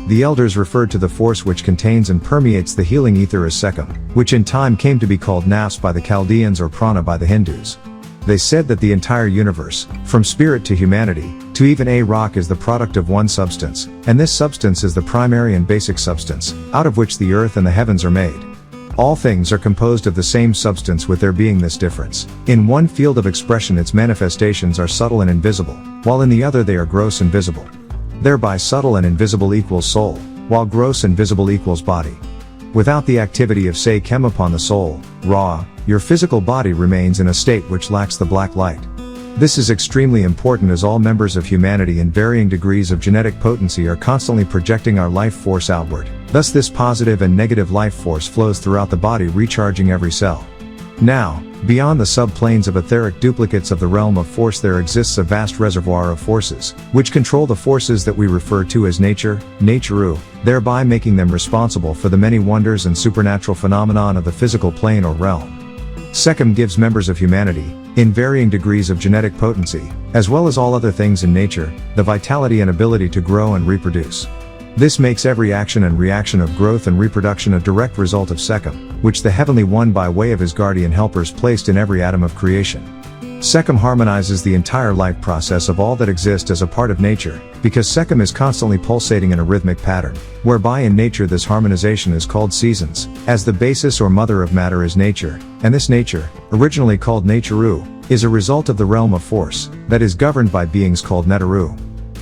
The elders referred to the force which contains and permeates the healing ether as Sekhem, which in time came to be called nafs by the Chaldeans or Prana by the Hindus. They said that the entire universe, from spirit to humanity, to even a rock is the product of one substance, and this substance is the primary and basic substance, out of which the earth and the heavens are made. All things are composed of the same substance with there being this difference. In one field of expression its manifestations are subtle and invisible, while in the other they are gross and visible. Thereby subtle and invisible equals soul, while gross and visible equals body. Without the activity of Sekhem upon the soul, Ra, your physical body remains in a state which lacks the black light. This is extremely important as all members of humanity in varying degrees of genetic potency are constantly projecting our life force outward. Thus this positive and negative life force flows throughout the body, recharging every cell. Now, beyond the subplanes of etheric duplicates of the realm of force there exists a vast reservoir of forces, which control the forces that we refer to as nature, NWPU, thereby making them responsible for the many wonders and supernatural phenomenon of the physical plane or realm. Sekhem gives members of humanity, in varying degrees of genetic potency, as well as all other things in nature, the vitality and ability to grow and reproduce. This makes every action and reaction of growth and reproduction a direct result of Sekhem, which the Heavenly One by way of his guardian helpers placed in every atom of creation. Sekhem harmonizes the entire life process of all that exists as a part of nature, because Sekhem is constantly pulsating in a rhythmic pattern, whereby in nature this harmonization is called seasons, as the basis or mother of matter is nature, and this nature, originally called NWPU, is a result of the realm of force, that is governed by beings called Neteru.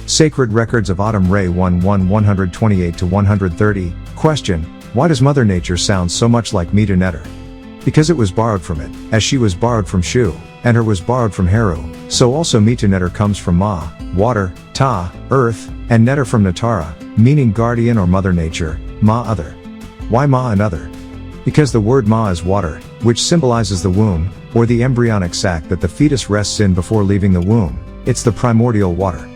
Sacred Records of Autumn Ray 1:128-130. Question: why does Mother Nature sound so much like Metu Neter? Because it was borrowed from it, as she was borrowed from Shu, and her was borrowed from Heru, so also Metu Neter comes from Ma, water, Ta, earth, and Neter from Natara, meaning guardian or Mother Nature, Ma other. Why Ma another? Because the word Ma is water, which symbolizes the womb, or the embryonic sac that the fetus rests in before leaving the womb. It's the primordial water.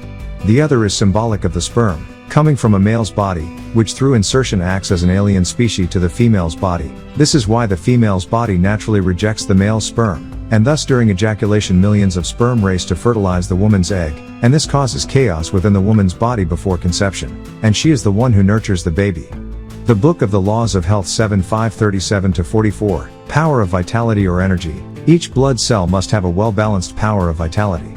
The other is symbolic of the sperm, coming from a male's body, which through insertion acts as an alien species to the female's body. This is why the female's body naturally rejects the male's sperm, and thus during ejaculation millions of sperm race to fertilize the woman's egg, and this causes chaos within the woman's body before conception, and she is the one who nurtures the baby. The Book of the Laws of Health 7:537-44, Power of Vitality or Energy. Each blood cell must have a well-balanced power of vitality.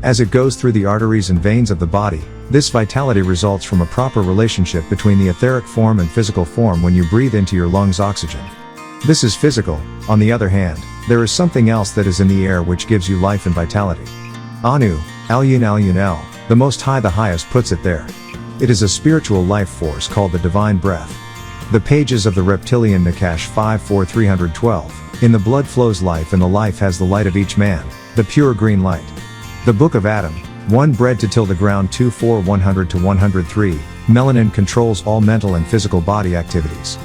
As it goes through the arteries and veins of the body, this vitality results from a proper relationship between the etheric form and physical form when you breathe into your lungs oxygen. This is physical. On the other hand, there is something else that is in the air which gives you life and vitality. Anu, Al-Yun, the Most High the Highest puts it there. It is a spiritual life force called the divine breath. The pages of the reptilian Nakash 5:4-312, in the blood flows life and the life has the light of each man, the pure green light. The Book of Adam, 1 Bread to till the ground 2:4-100-103, melanin controls all mental and physical body activities.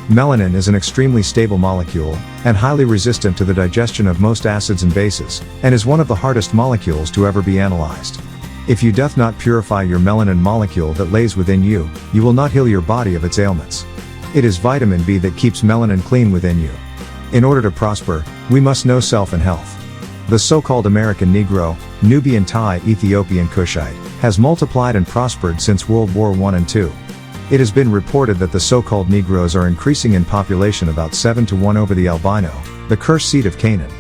Melanin is an extremely stable molecule, and highly resistant to the digestion of most acids and bases, and is one of the hardest molecules to ever be analyzed. If you doth not purify your melanin molecule that lays within you, you will not heal your body of its ailments. It is vitamin B that keeps melanin clean within you. In order to prosper, we must know self and health. The so-called American Negro, Nubian Thai, Ethiopian Kushite, has multiplied and prospered since World War I and II. It has been reported that the so-called Negroes are increasing in population about 7-1 over the albino, the cursed seed of Canaan.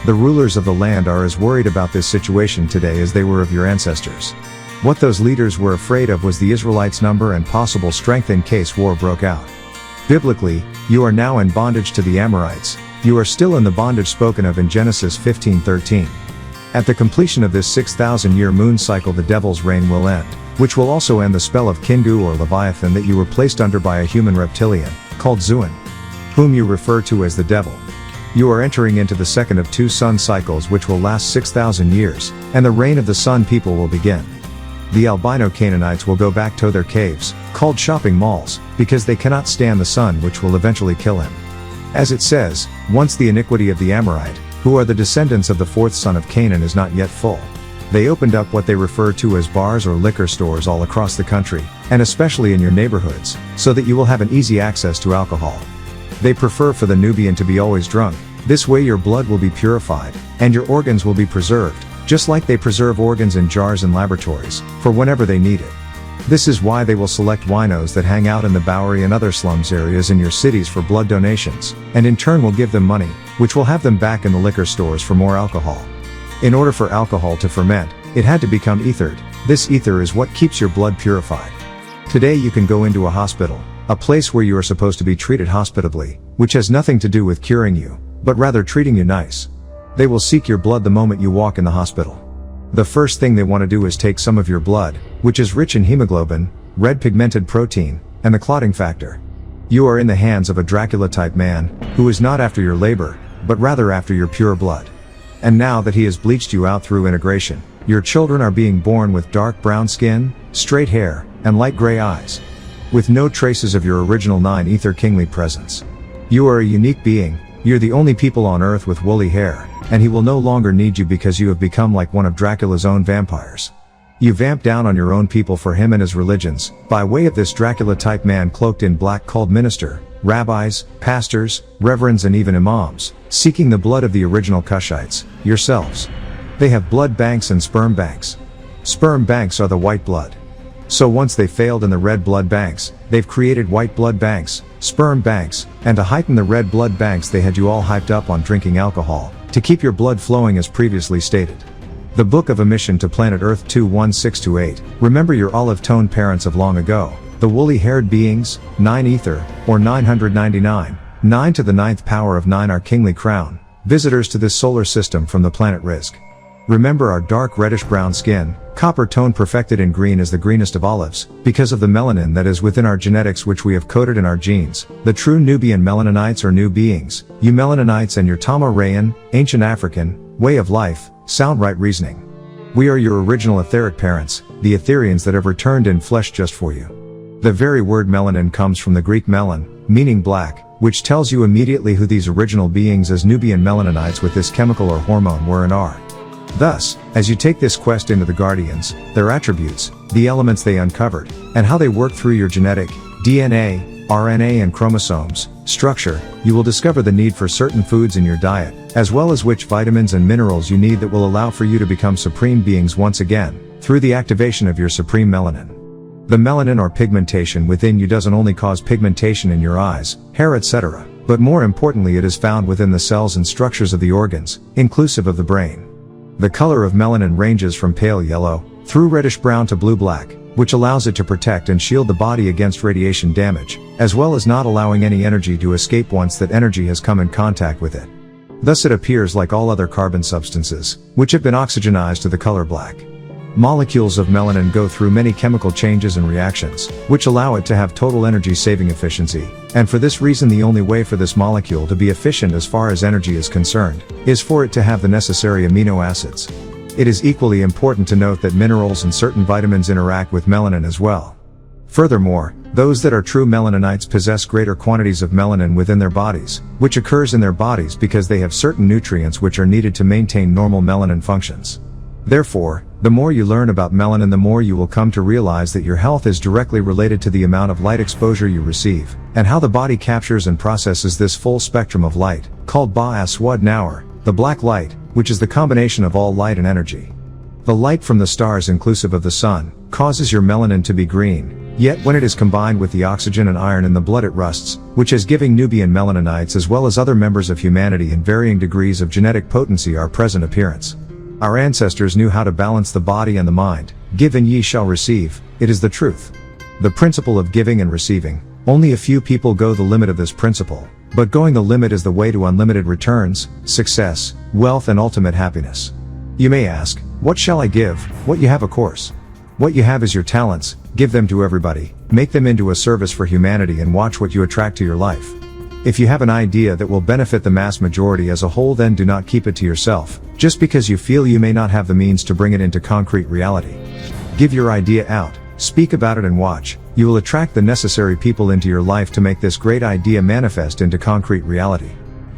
The rulers of the land are as worried about this situation today as they were of your ancestors. What those leaders were afraid of was the Israelites' number and possible strength in case war broke out. Biblically, you are now in bondage to the Amorites. You are still in the bondage spoken of in Genesis 15:13. At the completion of this 6,000-year moon cycle the devil's reign will end, which will also end the spell of Kingu or Leviathan that you were placed under by a human reptilian, called Zuin, whom you refer to as the devil. You are entering into the second of 2 sun cycles which will last 6,000 years, and the reign of the sun people will begin. The albino Canaanites will go back to their caves, called shopping malls, because they cannot stand the sun which will eventually kill him. As it says, once the iniquity of the Amorite, who are the descendants of the 4th son of Canaan, is not yet full. They opened up what they refer to as bars or liquor stores all across the country, and especially in your neighborhoods, so that you will have an easy access to alcohol. They prefer for the Nubian to be always drunk. This way your blood will be purified, and your organs will be preserved, just like they preserve organs in jars in laboratories, for whenever they need it. This is why they will select winos that hang out in the Bowery and other slums areas in your cities for blood donations, and in turn will give them money, which will have them back in the liquor stores for more alcohol. In order for alcohol to ferment, it had to become ethered. This ether is what keeps your blood purified. Today you can go into a hospital, a place where you are supposed to be treated hospitably, which has nothing to do with curing you, but rather treating you nice. They will seek your blood the moment you walk in the hospital. The first thing they want to do is take some of your blood, which is rich in hemoglobin, red pigmented protein, and the clotting factor. You are in the hands of a Dracula-type man, who is not after your labor, but rather after your pure blood. And now that he has bleached you out through integration, your children are being born with dark brown skin, straight hair, and light gray eyes, with no traces of your original 9 ether kingly presence. You are a unique being, you're the only people on earth with woolly hair, and he will no longer need you because you have become like one of Dracula's own vampires. You vamp down on your own people for him and his religions, by way of this Dracula-type man cloaked in black called minister, rabbis, pastors, reverends and even imams, seeking the blood of the original Kushites, yourselves. They have blood banks and sperm banks. Sperm banks are the white blood. So once they failed in the red blood banks, they've created white blood banks, sperm banks, and to heighten the red blood banks they had you all hyped up on drinking alcohol, to keep your blood flowing as previously stated. The Book of Emission to Planet Earth 21628, remember your olive-toned parents of long ago, the woolly-haired beings, 9 ether, or 999, 9 to the 9th power of 9 our kingly crown, visitors to this solar system from the planet Rizq. Remember our dark reddish-brown skin, copper tone perfected in green as the greenest of olives, because of the melanin that is within our genetics which we have coded in our genes, the true Nubian melaninites or new beings, you melaninites and your Tama-Rayan, ancient African, way of life, sound right reasoning. We are your original etheric parents, the Etherians that have returned in flesh just for you. The very word melanin comes from the Greek melan, meaning black, which tells you immediately who these original beings as Nubian melaninites with this chemical or hormone were and are. Thus, as you take this quest into the Guardians, their attributes, the elements they uncovered, and how they work through your genetic, DNA, RNA and chromosomes, structure, you will discover the need for certain foods in your diet, as well as which vitamins and minerals you need that will allow for you to become supreme beings once again, through the activation of your supreme melanin. The melanin or pigmentation within you doesn't only cause pigmentation in your eyes, hair etc., but more importantly it is found within the cells and structures of the organs, inclusive of the brain. The color of melanin ranges from pale yellow, through reddish brown to blue-black, which allows it to protect and shield the body against radiation damage, as well as not allowing any energy to escape once that energy has come in contact with it. Thus it appears like all other carbon substances, which have been oxygenized to the color black. Molecules of melanin go through many chemical changes and reactions, which allow it to have total energy saving efficiency, and for this reason the only way for this molecule to be efficient as far as energy is concerned, is for it to have the necessary amino acids. It is equally important to note that minerals and certain vitamins interact with melanin as well. Furthermore, those that are true melaninites possess greater quantities of melanin within their bodies, which occurs in their bodies because they have certain nutrients which are needed to maintain normal melanin functions. Therefore, the more you learn about melanin the more you will come to realize that your health is directly related to the amount of light exposure you receive, and how the body captures and processes this full spectrum of light, called Ba-Aswad Nawar, the black light, which is the combination of all light and energy. The light from the stars inclusive of the sun, causes your melanin to be green, yet when it is combined with the oxygen and iron in the blood it rusts, which is giving Nubian melaninites as well as other members of humanity in varying degrees of genetic potency our present appearance. Our ancestors knew how to balance the body and the mind. Give and ye shall receive, it is the truth. The principle of giving and receiving, only a few people go the limit of this principle, but going the limit is the way to unlimited returns, success, wealth and ultimate happiness. You may ask, what shall I give? What you have of course. What you have is your talents, give them to everybody, make them into a service for humanity and watch what you attract to your life. If you have an idea that will benefit the mass majority as a whole then do not keep it to yourself, just because you feel you may not have the means to bring it into concrete reality. Give your idea out, speak about it and watch, you will attract the necessary people into your life to make this great idea manifest into concrete reality.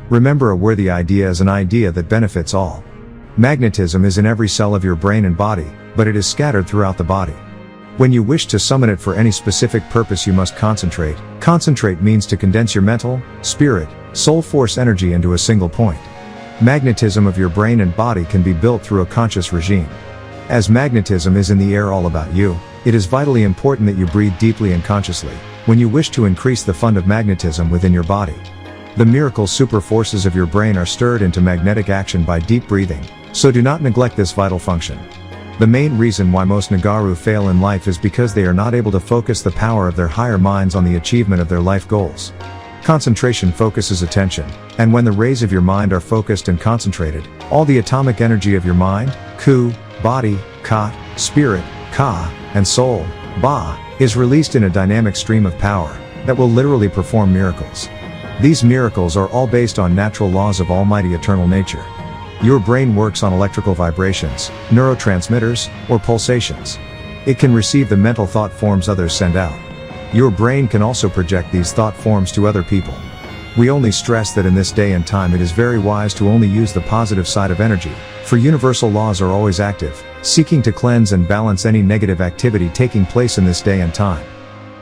Remember a worthy idea is an idea that benefits all. Magnetism is in every cell of your brain and body, but it is scattered throughout the body. When you wish to summon it for any specific purpose you must concentrate. Concentrate means to condense your mental, spirit, soul force energy into a single point. Magnetism of your brain and body can be built through a conscious regime. As magnetism is in the air all about you, it is vitally important that you breathe deeply and consciously, when you wish to increase the fund of magnetism within your body. The miracle super forces of your brain are stirred into magnetic action by deep breathing, so do not neglect this vital function. The main reason why most Nagaru fail in life is because they are not able to focus the power of their higher minds on the achievement of their life goals. Concentration focuses attention, and when the rays of your mind are focused and concentrated, all the atomic energy of your mind, ku, body, ka, spirit, ka, and soul, ba, is released in a dynamic stream of power that will literally perform miracles. These miracles are all based on natural laws of almighty eternal nature. Your brain works on electrical vibrations, neurotransmitters, or pulsations. It can receive the mental thought forms others send out. Your brain can also project these thought forms to other people. We only stress that in this day and time it is very wise to only use the positive side of energy, for universal laws are always active, seeking to cleanse and balance any negative activity taking place in this day and time.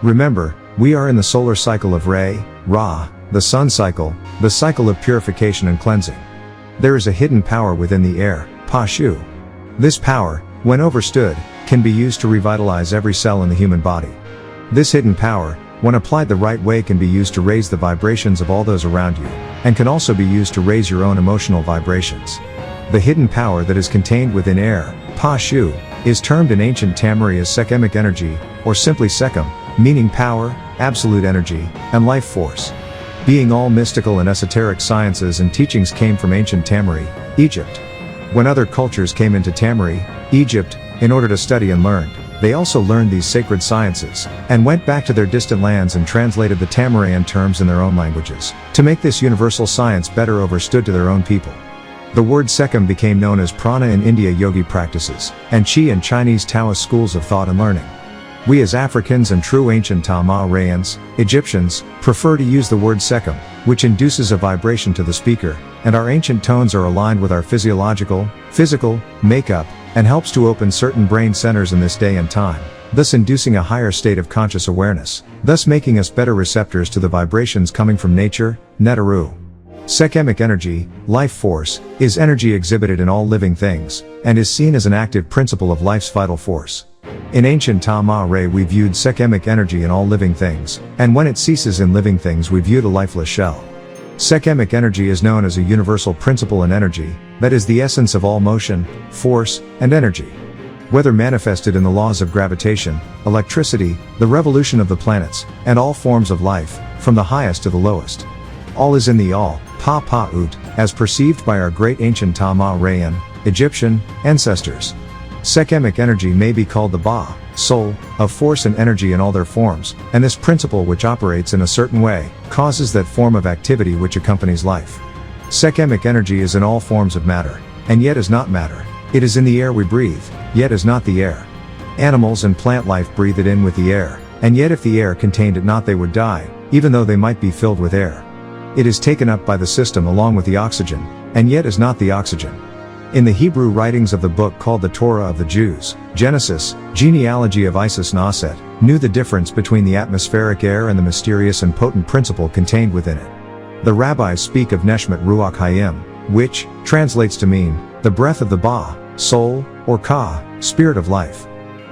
Remember, we are in the solar cycle of Re, Ra, the sun cycle, the cycle of purification and cleansing. There is a hidden power within the air, Pa-Shu. This power, when overstood, can be used to revitalize every cell in the human body. This hidden power, when applied the right way, can be used to raise the vibrations of all those around you, and can also be used to raise your own emotional vibrations. The hidden power that is contained within air, Pa-Shu, is termed in ancient Tamari as Sekhemic energy, or simply Sekhem, meaning power, absolute energy, and life force. Being all mystical and esoteric sciences and teachings came from ancient Tamari, Egypt. When other cultures came into Tamari, Egypt, in order to study and learn, they also learned these sacred sciences, and went back to their distant lands and translated the Tamaraean terms in their own languages, to make this universal science better understood to their own people. The word Sekhem became known as Prana in India yogi practices, and Qi and Chinese Taoist schools of thought and learning. We as Africans and true ancient Tamaraeans, Egyptians, prefer to use the word Sekhem, which induces a vibration to the speaker, and our ancient tones are aligned with our physical makeup, and helps to open certain brain centers in this day and time, thus inducing a higher state of conscious awareness, thus making us better receptors to the vibrations coming from nature, Netaru. Sekhemic energy, life force, is energy exhibited in all living things, and is seen as an active principle of life's vital force. In ancient Tamarae we viewed Sekhemic energy in all living things, and when it ceases in living things we viewed a lifeless shell. Sekhemic energy is known as a universal principle and energy, that is the essence of all motion, force, and energy. Whether manifested in the laws of gravitation, electricity, the revolution of the planets, and all forms of life, from the highest to the lowest. All is in the all, Pa-Pa-Ut, as perceived by our great ancient Tamaraean, Egyptian, ancestors. Sekhemic energy may be called the Ba, soul, of force and energy in all their forms, and this principle which operates in a certain way, causes that form of activity which accompanies life. Sekhemic energy is in all forms of matter, and yet is not matter. It is in the air we breathe, yet is not the air. Animals and plant life breathe it in with the air, and yet if the air contained it not they would die, even though they might be filled with air. It is taken up by the system along with the oxygen, and yet is not the oxygen. In the Hebrew writings of the book called the Torah of the Jews, Genesis, genealogy of Isis Naset, knew the difference between the atmospheric air and the mysterious and potent principle contained within it. The rabbis speak of Neshmat Ruach Hayim, which translates to mean, the breath of the Ba, soul, or Ka, spirit of life.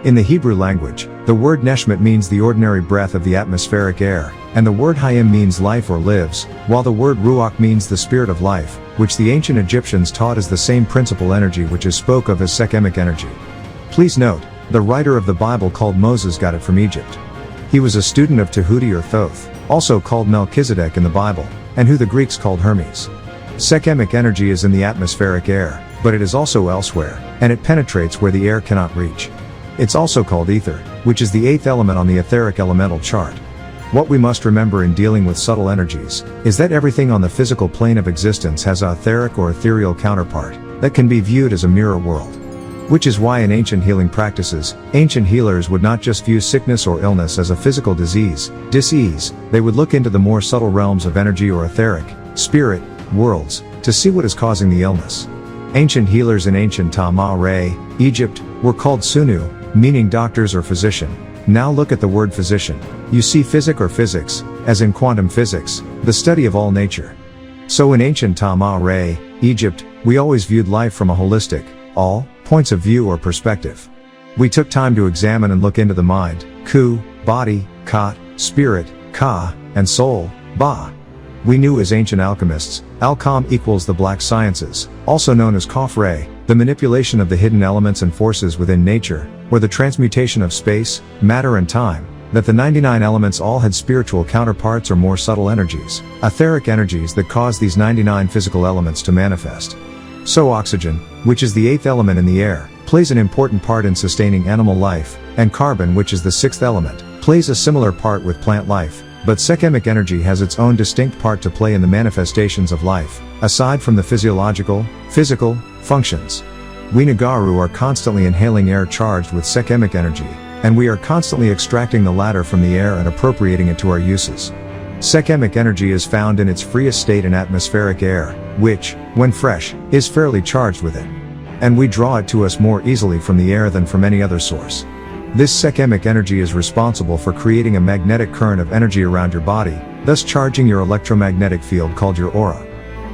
In the Hebrew language, the word Neshmat means the ordinary breath of the atmospheric air, and the word Hayim means life or lives, while the word Ruach means the spirit of life, which the ancient Egyptians taught as the same principal energy which is spoke of as Sekhemic energy. Please note, the writer of the Bible called Moses got it from Egypt. He was a student of Tahuti or Thoth, also called Melchizedek in the Bible, and who the Greeks called Hermes. Sekhemic energy is in the atmospheric air, but it is also elsewhere, and it penetrates where the air cannot reach. It's also called ether, which is the eighth element on the etheric elemental chart. What we must remember in dealing with subtle energies, is that everything on the physical plane of existence has an etheric or ethereal counterpart, that can be viewed as a mirror world. Which is why in ancient healing practices, ancient healers would not just view sickness or illness as a physical disease, dis-ease, they would look into the more subtle realms of energy or etheric, spirit, worlds, to see what is causing the illness. Ancient healers in ancient Tamarae, Egypt, were called Sunu, meaning doctors or physician. Now look at the word physician. You see physic or physics, as in quantum physics, the study of all nature. So in ancient Tamarae, Egypt, we always viewed life from a holistic, all, points of view or perspective. We took time to examine and look into the mind, ku, body, ka, spirit, ka, and soul, ba. We knew as ancient alchemists, alchem equals the black sciences, also known as Khafre, the manipulation of the hidden elements and forces within nature, or the transmutation of space, matter and time, that the 99 elements all had spiritual counterparts or more subtle energies, etheric energies that cause these 99 physical elements to manifest. So oxygen, which is the 8th element in the air, plays an important part in sustaining animal life, and carbon, which is the 6th element, plays a similar part with plant life, but Sekhemic energy has its own distinct part to play in the manifestations of life, aside from the physical functions. We Nagaru are constantly inhaling air charged with Sekhemic energy, and we are constantly extracting the latter from the air and appropriating it to our uses. Sekhemic energy is found in its freest state in atmospheric air, which, when fresh, is fairly charged with it. And we draw it to us more easily from the air than from any other source. This Sekhemic energy is responsible for creating a magnetic current of energy around your body, thus charging your electromagnetic field called your aura.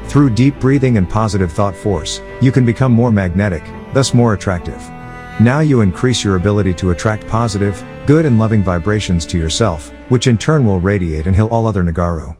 Through deep breathing and positive thought force, you can become more magnetic, thus more attractive. Now you increase your ability to attract positive, good and loving vibrations to yourself, which in turn will radiate and heal all other Nagaru.